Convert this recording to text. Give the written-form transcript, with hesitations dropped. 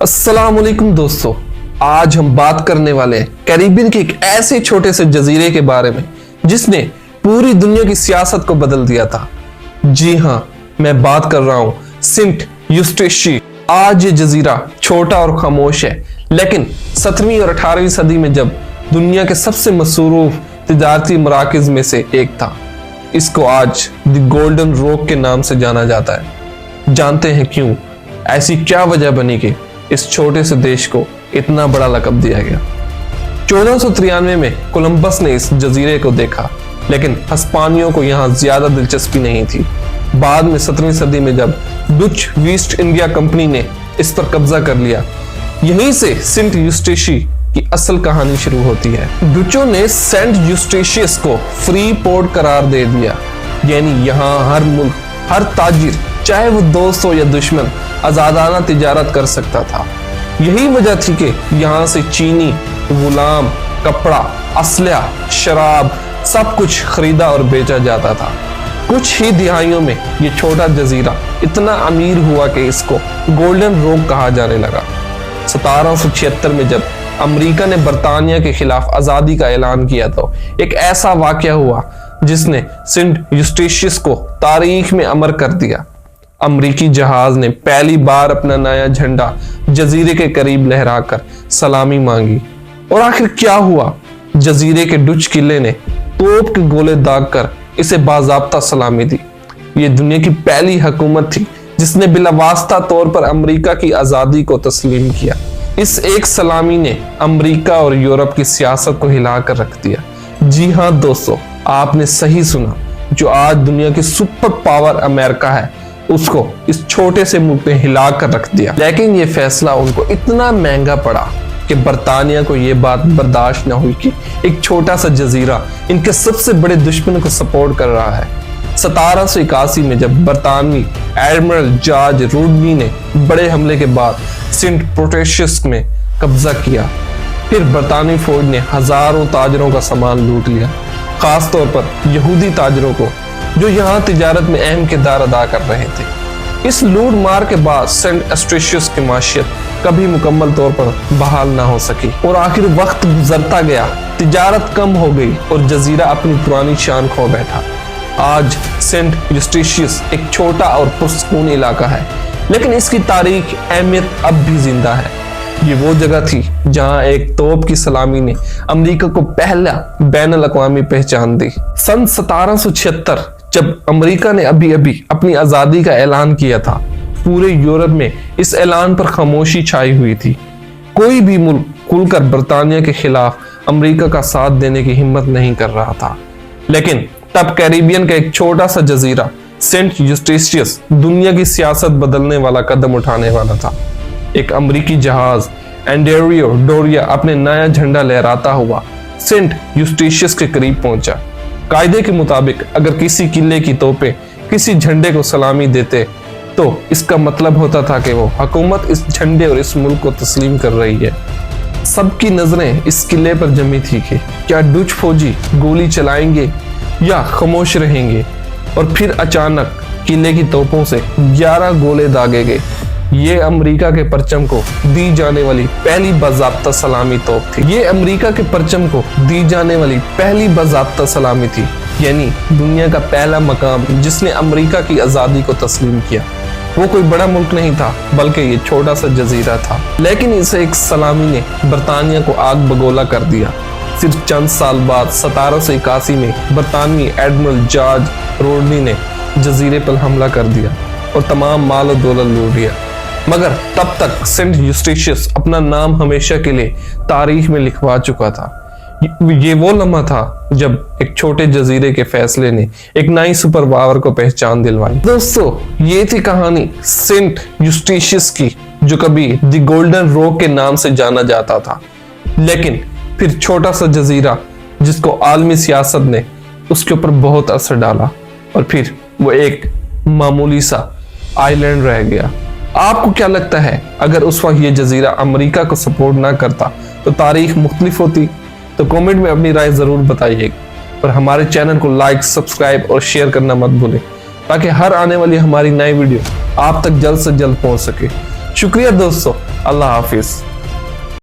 अस्सलामुअलैकुम दोस्तों, आज हम बात करने वाले हैं कैरिबियन के एक ऐसे छोटे से जजीरे के बारे में जिसने पूरी दुनिया की सियासत को बदल दिया था। जी हाँ, मैं बात कर रहा हूँ सेंट यूस्टेशी। आज ये जजीरा छोटा और खामोश है, लेकिन 17वीं और 18वीं सदी में जब दुनिया के सबसे मसरूफ तिजारती मराकज में से एक था, इसको आज द गोल्डन रोक के नाम से जाना जाता है। जानते हैं क्यों? ऐसी क्या वजह बनी कि इस छोटे से देश को इतना बड़ा लक़ब दिया गया? 1493 में कोलंबस ने इस जजीरे को देखा, लेकिन हिस्पानियों को यहाँ ज्यादा दिलचस्पी नहीं थी। बाद में 17वीं सदी में जब डच ईस्ट इंडिया कंपनी ने इस पर कब्जा कर लिया, यहीं से सेंट यूस्टेशी की असल कहानी शुरू होती है। डचों ने सेंट यूस्टेशियस को फ्री पोर्ट करार दे दिया, यानी यहाँ हर मुल्क, हर ताजिर, चाहे वो दोस्त हो या दुश्मन, आजादाना तिजारत कर सकता था। यही वजह थी कि यहाँ से चीनी, गुलाम, कपड़ा, असलहा, शराब सब कुछ खरीदा और बेचा जाता था। कुछ ही दिहाइयों में ये छोटा जजीरा इतना अमीर हुआ कि इसको गोल्डन रोक कहा जाने लगा। 1776 में जब अमेरिका ने बरतानिया के खिलाफ आजादी का ऐलान किया तो एक ऐसा वाकया हुआ जिसने सेंट यूस्टेशियस को तारीख में अमर कर दिया। अमरीकी जहाज ने पहली बार अपना नया झंडा जजीरे के करीब लहराकर सलामी मांगी, और आखिर क्या हुआ? जजीरे के डच किले ने तोप के गोले दागकर इसे बाज़ाब्ता सलामी दी। ये दुनिया की पहली हुकूमत थी जिसने बिलावास्ता तौर पर अमरीका की आजादी को तस्लीम किया। इस एक सलामी ने अमरीका और यूरोप की सियासत को हिलाकर रख दिया। जी हाँ दोस्तों, आपने सही सुना, जो आज दुनिया की सुपर पावर अमेरिका है, उसको इस छोटे से मुल्क ने हिला कर रख दिया। लेकिन ये फैसला उनको इतना महंगा पड़ा कि बरतानिया को ये बात बर्दाश्त न हुई कि एक छोटा सा जजीरा इनके सबसे बड़े दुश्मन को सपोर्ट कर रहा है। 1781 में जब बरतानवी एडमिरल जॉर्ज रूडनी ने बड़े हमले के बाद सेंट प्रोटेशियस में कब्जा किया, फिर बरतानवी फौज ने हजारों ताजरों का सामान लूट लिया, खास तौर पर यहूदी ताजरों को, जो यहाँ तिजारत में अहम किरदार अदा कर रहे थे। इस लूट मार के बाद सेंट यूस्टेशियस की माशियत कभी मुकम्मल तौर पर बहाल ना हो सकी, और आखिर वक्त गुजरता गया, तिजारत कम हो गई और जजीरा अपनी पुरानी शान खो बैठा। आज सेंट यूस्टेशियस एक छोटा और पुरसकून इलाका है, लेकिन इसकी तारीख अहमियत अब भी जिंदा है। ये वो जगह थी जहां एक तोप की सलामी ने अमेरिका को पहला बैनुल अक़वामी पहचान दी। सन 1776 जब अमेरिका ने अभी अपनी आजादी का ऐलान किया था, पूरे यूरोप में इस ऐलान पर खामोशी छाई हुई थी। कोई भी मुल्क खुलकर बरतानिया के खिलाफ अमेरिका का साथ देने की हिम्मत नहीं कर रहा था। लेकिन तब कैरिबियन का एक छोटा सा जजीरा सेंट यूस्टेशियस दुनिया की सियासत बदलने वाला कदम उठाने वाला था। एक अमेरिकी जहाज एंड्रियो डोरिया अपने नया झंडा लहराता हुआ सेंट यूस्टेशियस के करीब पहुंचा। कायदे के मुताबिक अगर किसी किले की तोपें किसी झंडे को सलामी देते तो इसका मतलब होता था कि वो हुकूमत इस झंडे और इस मुल्क को तस्लीम कर रही है। सबकी नजरें इस किले पर जमी थी कि क्या डच फौजी गोली चलाएंगे या खामोश रहेंगे, और फिर अचानक किले की तोपों से 11 गोले दागे गए। ये अमेरिका के परचम को दी जाने वाली पहली बाज़ाब्ता सलामी तोप थी। ये अमेरिका के परचम को दी जाने वाली पहली बाज़ाब्ता सलामी थी, यानी दुनिया का पहला मकाम जिसने अमेरिका की आज़ादी को तस्लीम किया। वो कोई बड़ा मुल्क नहीं था, बल्कि ये छोटा सा जजीरा था। लेकिन इसे एक सलामी ने बरतानिया को आग बगोला कर दिया। सिर्फ चंद साल बाद 1781 में बरतानवी एडमिरल जॉर्ज रूडनी ने जजीरे पर हमला कर दिया और तमाम माल और दौलत लूट लिया। मगर तब तक सेंट यूस्टेशियस अपना नाम हमेशा के लिए तारीख में लिखवा चुका था। ये वो लम्हा था जब एक छोटे जजीरे के फैसले ने एक नई सुपर पावर को पहचान दिलवाई। दोस्तों, ये थी कहानी सेंट यूस्टेशियस की, जो कभी द गोल्डन रोक के नाम से जाना जाता था, लेकिन फिर छोटा सा जजीरा जिसको आलमी सियासत ने उसके ऊपर बहुत असर डाला, और फिर वो एक मामूली सा आइलैंड रह गया। आपको क्या लगता है, अगर उस वक्त ये जजीरा अमेरिका को सपोर्ट ना करता तो तारीख मुख्तलिफ होती? तो कमेंट में अपनी राय जरूर बताइएगा, और हमारे चैनल को लाइक, सब्सक्राइब और शेयर करना मत भूलें, ताकि हर आने वाली हमारी नई वीडियो आप तक जल्द से जल्द पहुंच सके। शुक्रिया दोस्तों। अल्लाह हाफिज।